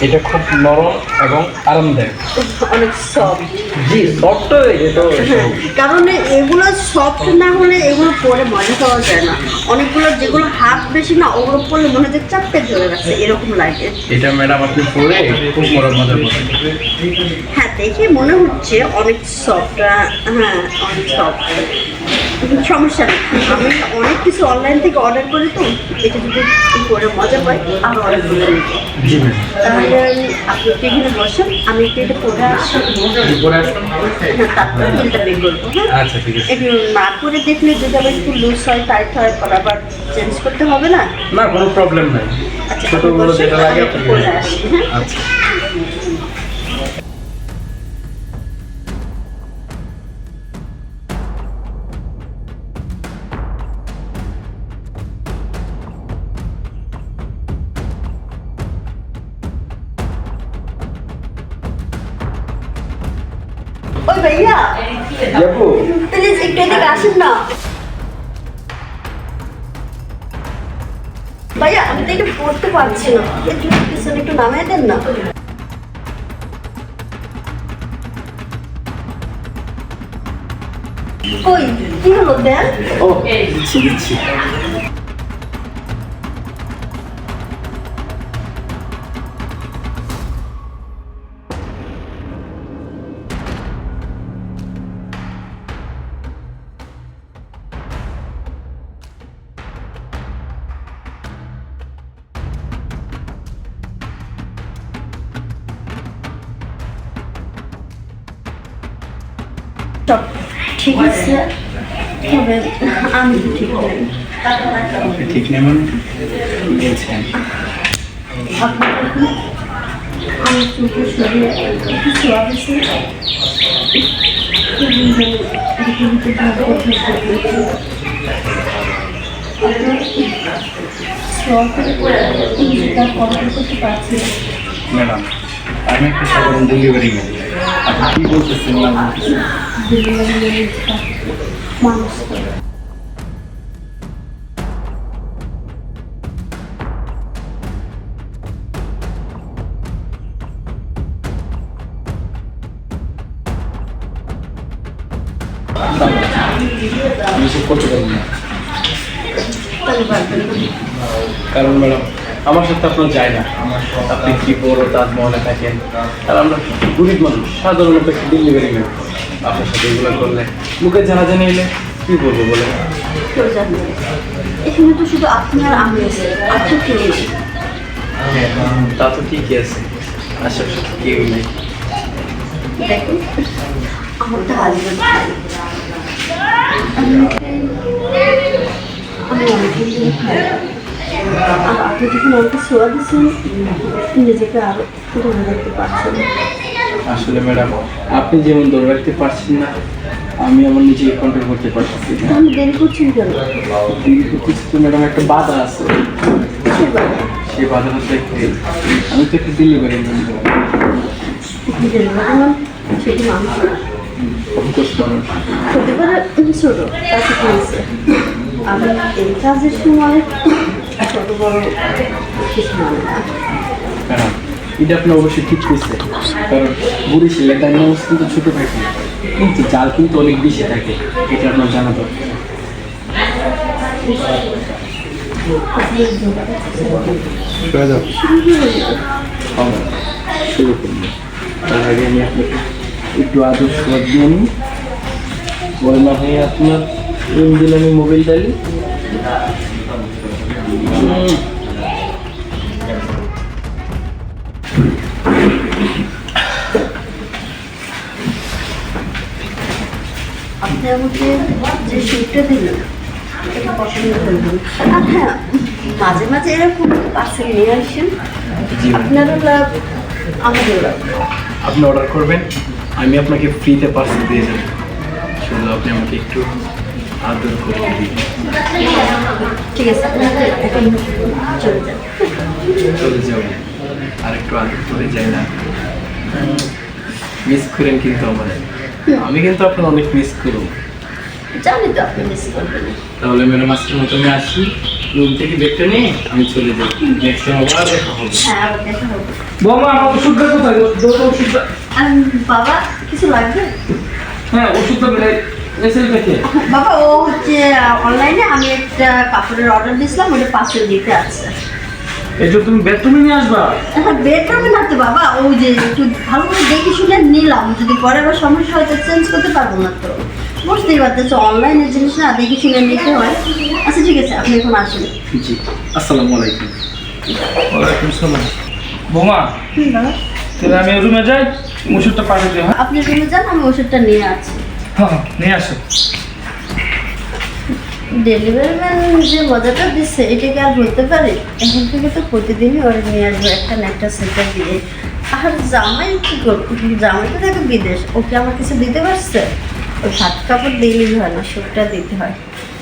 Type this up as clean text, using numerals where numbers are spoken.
এটা খুব নরম এবং আরামদায়ক। অনেক সফট। জি সফট এটা। কারণ এগুলো সফট না হলে এগুলো পরে মজা পাওয়া যায় না। অনেকগুলো যেগুলো হাত বেশি না ওগুলো পরলে মনে হচ্ছে চাপটে ধরে রাখছে এরকম লাগে। এটা ম্যাডাম আপনি পরে খুব মজা করবেন। হ্যাঁ দেখে মনে হচ্ছে অনেক সফট। হ্যাঁ অনেক সফট, সমস্যা নেই। আমি অনেক কিছু অনলাইন থেকে অর্ডার করি, তো এটা যদি পরে মজা পাই আরও অর্ডার করে নিব। জি ম্যাম। তাহলে আপনি টেবিলে বসেন, আমি এটা পরে আসি। পরে আসুন। হ্যাঁ তারপরে বিলটা পে করবো। হ্যাঁ আচ্ছা ঠিক আছে। একটু না করে দেখলে যদি আবার একটু লুজ হয় টাইট হয় পরে আবার চেঞ্জ করতে হবে না। না কোনো প্রবলেম নাই। আচ্ছা ছোট বড় যেটা লাগে আপনি পরে আসি। হ্যাঁ আচ্ছা। ওই ভাইয়া যাবো। প্লিজ একটু এদিকে আসেন না। ভাইয়া আমি তো এটা পড়তে পারছি না, একটু পিছনে একটু নামিয়ে দেন না। কই কি হলো দেন? ও দিচ্ছি দিচ্ছি। সব ঠিক আছে, তবে আমি তো ঠিক নেই। ঠিক নেই মানে বলছেন? আমার চোখের শরীরে কিছু আছে করতে পারছি না। ম্যাডাম আমি একটা সাধারণ ডেলিভারি ম্যান, আপনি কি বলতেছেন না বলতেছেন? মানুষ আমি সব করতে পারবো না। তাহলে পারবেন না। কারণ ম্যাডাম আমার সাথে আপনার যায় না। আপনি কি বড় তাজমহলে থাকেন, আর আমরা গরিব মানুষ, সাধারণত একটা ডেলিভারি ম্যান। আপনার সাথে এগুলো করলে মুখে জানাজানি এলে কী বলবো বলে? কেউ জানে না। এখানে তো শুধু আপনি আর আমি আছি, আর তো কেউ নেই। তা তো ঠিকই আছে, আশেপাশে কেউ নেই। দেখুন আমার তো হাজবেন্ড আমি অনেকদিন ধরে খাই, আর আপনি যখন আমাকে ছোঁয়া দিচ্ছেন নিজেকে আরো ধরে রাখতে পারছেন। আসলে ম্যাডাম আপনি যেমন ধরে রাখতে পারছেন না, আমি আমার নিজেকে কন্ট্রোল করতে পারছি না। আমি দেরি করছেন কেন? কিছু তো ম্যাডাম একটা বাধা আছে, সেবার সেই বাধাটা দেখতে আমি তো একটু ডেলিভারি ম্যান। সেটি মানুষ মানুষ হতে পারে ছোট, তাকে পেয়েছে। আমি এই কাজের সময় ছোট বড় কিছু মানে না। ম্যাডাম এটা আপনি অবশ্যই ঠিক করছে, কারণ বরিশালে তাই মানুষ কিন্তু ছোটো থাকে, কিন্তু জাল কিন্তু অনেক বেশি থাকে, এটা আপনার জানা দরকার। শুরু করুন। তার আগে আমি আপনাকে একটু আদর সোয়াদ দিয়ে নিই। বলে না ভাই আপনার রুম দিলে আমি মোবাইল ডালি। আপনি আমাকে যে সুটটা দিলেন এটা পছন্দ করবেন। আর হ্যাঁ মাঝে মাঝে এরকম পার্সেল নিয়ে আসেন, আপনারও লাভ আমাদেরও লাভ। আপনি অর্ডার করবেন, আমি আপনাকে ফ্রিতে পার্সেল দিয়ে যাবো, শুধু আপনি আমাকে একটু আদর করে দিন। ঠিক আছে এখন চলে যান। চলে যাবো, আর একটু আদর করে যাই না? মিস করেন কিন্তু আমার, আমি কিন্তু আপনার অনেক মিস করব। জানি তো আপনি মিস করবেন। তাহলে ম্যাডাম আজকের মতো আমি আসি, রুম থেকে দেখতে নিয়ে আমি চলে যাই। নেক্সট টাইম আবার দেখা হবে। হ্যাঁ আবার দেখা হবে। বৌমা আমার ওষুধটা কোথায়? ওষুধটা। বাবা কিছু লাগবে? হ্যাঁ ওষুধটা মেসেজ দেখে। বাবা ও হচ্ছে অনলাইনে আমি একটা কাপড়ের অর্ডার দিয়েছিলাম, ওটা পার্সেল দিতে আছে। এই যে তুমি বেডরুমে নিয়ে আসবা। হ্যাঁ বেডরুমে না তো বাবা, ও যে একটু ভালো করে দেখে শুনে নিলাম, যদি পরে আবার সমস্যা হয় তো চেঞ্জ করতে পারবো না তো। বুঝতেই পারতেছো অনলাইনের জিনিস না, দেখে শুনে নিতে হয়। আচ্ছা ঠিক আছে, আপনি এখন আসেন। জি, আসসালামু আলাইকুম। ওয়ালাইকুম সালাম। বৌমা বাবা তাহলে আমি রুমে যাই, ওষুধটা পাঠিয়ে দিও। হ্যাঁ আপনি রুমে যান, আমি ওষুধটা নিয়ে আছি। হ্যাঁ নিয়ে আসো। ডেলিভারি ম্যান যে মজাটা দিচ্ছে এটাকে আর বলতে পারি? এখন থেকে তো প্রতিদিনই ওরা নিয়ে আসবো একটা না একটা সেটা দিয়ে। আর জামাই কি করবো, জামাই তো থাকে বিদেশ, ওকে আমার কিছু দিতে পারছে? ওই হাত কাপড় দিলেই হয় না, সবটা দিতে হয়।